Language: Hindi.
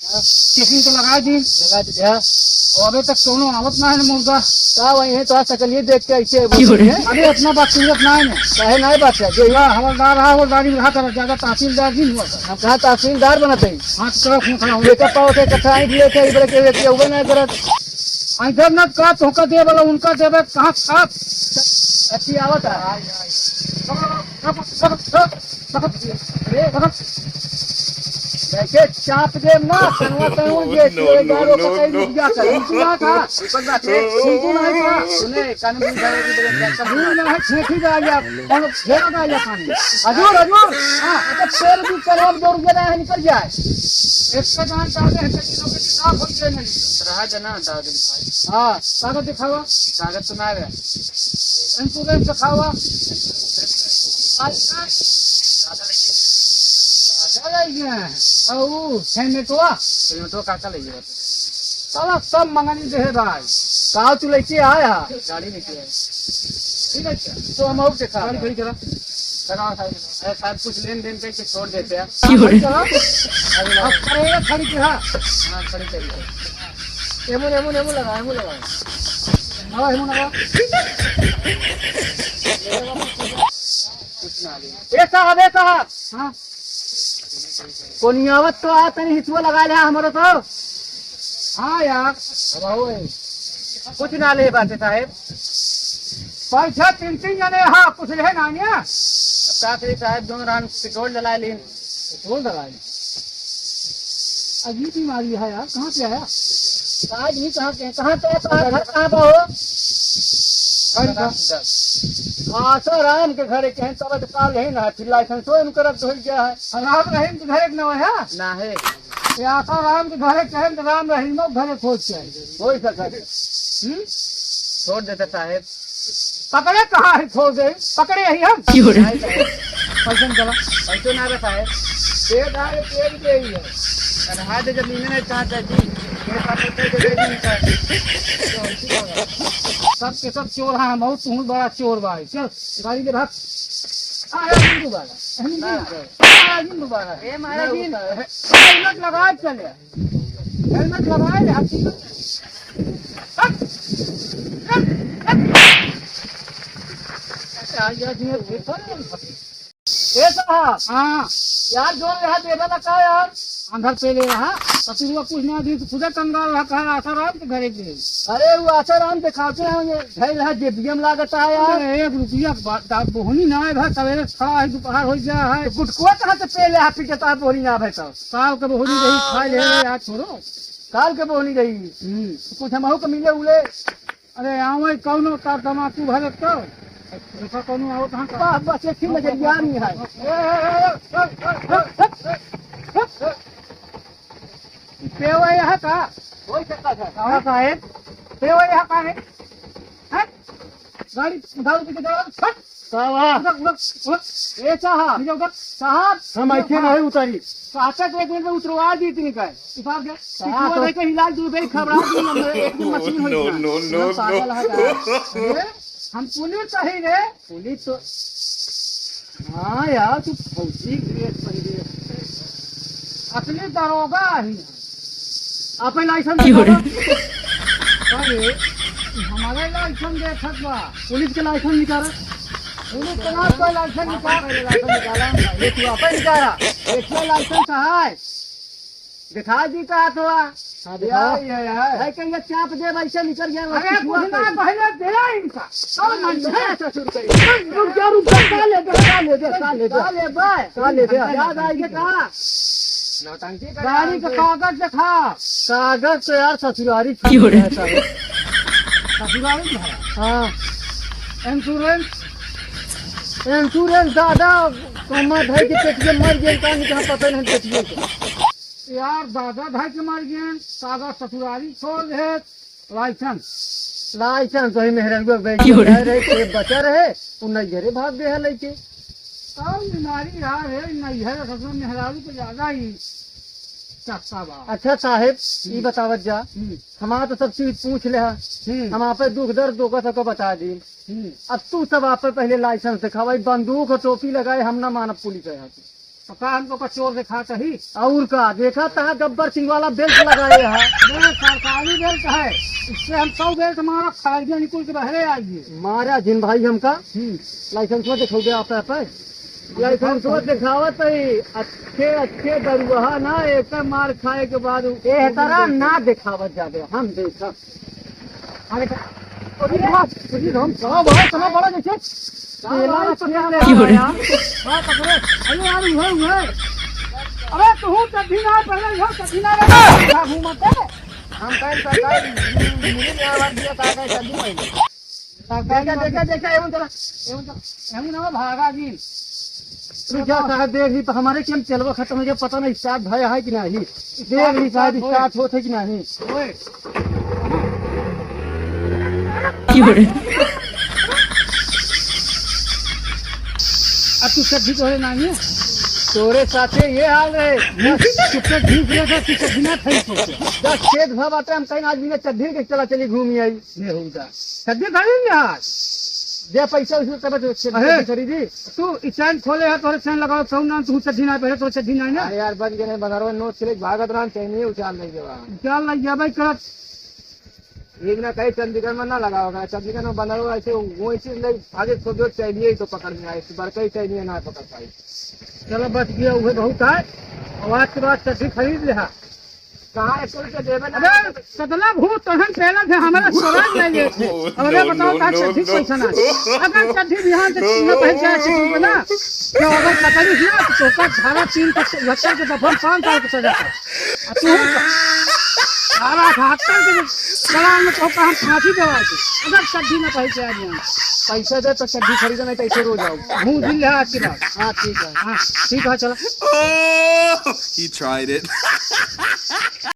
चेकिंग तो लगा दी और अभी तक कौनो आवत ना है ना मुर्गा का वही है तो सकलिए देख के ऐसे अरे अपना बात सूरत ना है ना काहे नहीं बात है जो या हवलदार रहा हवलदारी में रहा था ज्यादा तहसीलदार नहीं हुआ था हम कहा तहसीलदार बनते हैं हाँ तो चलो फोन खड़ा लेकर पाओ थे कथा आई लेके इधर के व्यक्ति उबे नहीं करत इधर न का धोखा दे वाला उनका देवे कहाँ साफ अच्छी आवत है कैसे चाप दे ना कनवा तनु ये गारो पकड़ लुट गया कर उनका था ऊपर बात है उनको नहीं था सुने कानून जाए इधर कानून में है छेकी जा गया और घेरा जा गया पानी हजूर हजूर हां तो पैर भी करब दौड़ गया है निकल जाए इसका जान चाहते हैं कि लोग साफ हो जाए नहीं रहा जना दाद भाई हाँ कागज दिखावा कागज तो ना है इंश्योरेंस दिखावा हेलमेटवा तो काका ले जाओ साला सब मंगनी दे भाई काल तू लेके आया गाड़ी लेके आया ठीक है क्या तो हम और दिखा गाड़ी खड़ी करा चलो साहब कुछ लेन देन करके छोड़ देते हैं अब करेगा खड़ी करा हाँ खड़ी करिए एमो एमो एमो लगा हाँ हेमो लगा कुछ ना ले ए साहब हाँ कोनियावत तो आ तनी हिचवा लगा ले हमारा तो हाँ यार अब आओ कुछ ना ले बात साहब पैसा तीन जने हाँ कुछ रहे ना या साथ साहब दोनों रान पेट्रोल डला लें पेट्रोल डलाए अजीब बीमारी है यार कहाँ से आया आज भी कहाँ पर हो आसाराम के घरे कहें तब काल है ना फिर लाइसेंस करत हो गया है राम रहीम के घरे न है ना है ये आशा राम के घरे कहें तो राम रहीम घरे खोज के हो सका छोड़ देते साहेब पकड़े कहाँ है छोड़ दे पकड़े यही हम पैसा चला पैसो ना रहता है पेड़ आ पेड़ के ही है कन्हा दे जब नीने नहीं चाहता जी सब के सब चोर हैं बहुत बहुत बड़ा चोर भाई चल गाड़ी के भाग आया दोबारा ए महाराज जी हेलमेट लगाए चले हेलमेट लगाए हाथी हाँ यार जो यहाँ देवा लगा यार अंदर पे ले रहा ससुर कुछ ना दी खुदा कंगाल रखा है आसाराम के घरे के अरे वो आसाराम दिखाते हैं घर रहा जेबीएम लागत है यार एक रुपया बोहनी ना है भाई सवेरे खड़ा है दोपहर हो गया है गुटकुआ कहाँ से पहले हाथ पीछे तो बोहनी ना भाई साहब साल के बोहनी रही खा ले यार छोड़ो काल के बोहनी रही कुछ हम के मिले उले अरे आओ कौनो तार तमाकू भरे तो ऐसा कौनो आओ कहाँ बस एक ही नजरिया नहीं है पेवा यहाँ का हो सकता था कहाँ साहेब पेवा यहाँ का है गाड़ी दारू पी के जाओ ए साहब साहब हम ऐसे नहीं उतारी काटक एक मिनट में उतरवा दी इतनी का साहब के इलाज दूध खबरा दी एक दिन मशीन हो हम पुलिस सही रे पुलिस तो हाँ यार तू फौजी ड्रेस पहले असली दरोगा ही अपने लाइसेंस अरे हमारे लाइसेंस देखत बा पुलिस के लाइसेंस निकाला पुलिस के नाम कोई लाइसेंस निकाला ये तू अपने निकाला देखिए लाइसेंस है दिखा दी का तो है कहीं चाप दे वैसे निकल गया अरे कुछ ना पहले दे इनका सब मन याद आएगा कहा गाड़ी का कागज दिखा कागज तो यार ससुरारी ससुराली हाँ इंश्योरेंस दादा कमा भाई के पेटिए मर गए कहाँ पता नहीं पेटिए यार दादा भाई के मर गए कागज ससुराली छोड़ दे लाइसेंस वही मेहरन बचा रहे वो नैहरे भाग गए लेके कौन बीमारी रहा है नैहर ससुर मेहरारू तो ज्यादा ही चक्का बा अच्छा साहेब ये बतावत जा हमारा तो सब चीज पूछ ले हम आप दुख दर्द दो का बता दी अब तू सब आप पहले लाइसेंस दिखा भाई बंदूक और टोपी लगाए हम ना मानव पुलिस है पका हमको कचोर दिखाता ही। और का देखा था गब्बर सिंह वाला बेल्ट लगाए है। मेरा सरकारी बेल्ट है, इससे हम 100 बेल्ट मारा खाएंगे निकुल के बहरे आइए। मारा जिन भाई हमका लाइसेंस में दिखोगे आप पे लाइसेंस में दिखावत है। अच्छे अच्छे दरुहा ना एक मार खाए के बाद ए तरह ना दिखावत जावे हम देखा। अरे हम सब बहुत समय बड़ा जैसे केला अच्छे ले आया। हाँ पकड़े, अरे यार हुए अरे तू कभी ना पहले हो कभी ना रे घूमते हम कल सरकार मिली में आवाज दिया था कि शादी में देखा एवं चला हम ना भागा जी। क्या साहब देख ली हमारे केम चलवा खत्म हो गया पता नहीं स्टार्ट भया है कि नहीं। देख ली शायद स्टार्ट होते कि नहीं। ओए अब तू सब्जी तो है नानी तोरे साथे ये हाल है। चुपचाप ढीक लगा तू सब्जी ना खाई तो दस खेत भर बाटे हम कहीं आदमी ने चढ़ी के चला चली घूमी आई। ये होगा सब्जी खाएंगे आज दे पैसा उसमें तब अरे। खरीदी। तू चैन खोले है तोरे चैन लगाओ तो ना तू सब्जी ना पहले तो सब्जी ना ना अरे यार बन के नहीं बना रहा नोट चले भागत रहा चाहिए उचाल नहीं जवा चल लग जा भाई कर एक ना कहीं चंडीगढ़ में ना लगा होगा चंडीगढ़ में बना हुआ ऐसे वो चीज नहीं आगे सोचो चाहिए तो पकड़ में आए बड़का ही चाहिए ना पकड़ पाई। चलो बच गया वही बहुत है और आज के बाद सब्जी खरीद ले। कहाँ 100 रुपया देवे ना। अरे सदला भूत तहन पहले थे हमारा स्वराज ले गए थे। अरे बताओ का सब्जी पैसा ना अगर सब्जी बिहान से न पहन जाए तो ना तो अगर पता नहीं ना तो का धारा 3 तक लक्ष्य के दफन 5 साल की सजा है। तू धारा 78 के बड़ा में तो हम फांसी दवाई थी अगर सब्जी न पहन जाए पैसा दे तो सब्जी खरीदना नहीं तो ऐसे रो जाओ। मुंह दिल है आपकी बात। हाँ ठीक है। हाँ ठीक है चलो। Oh, he tried it.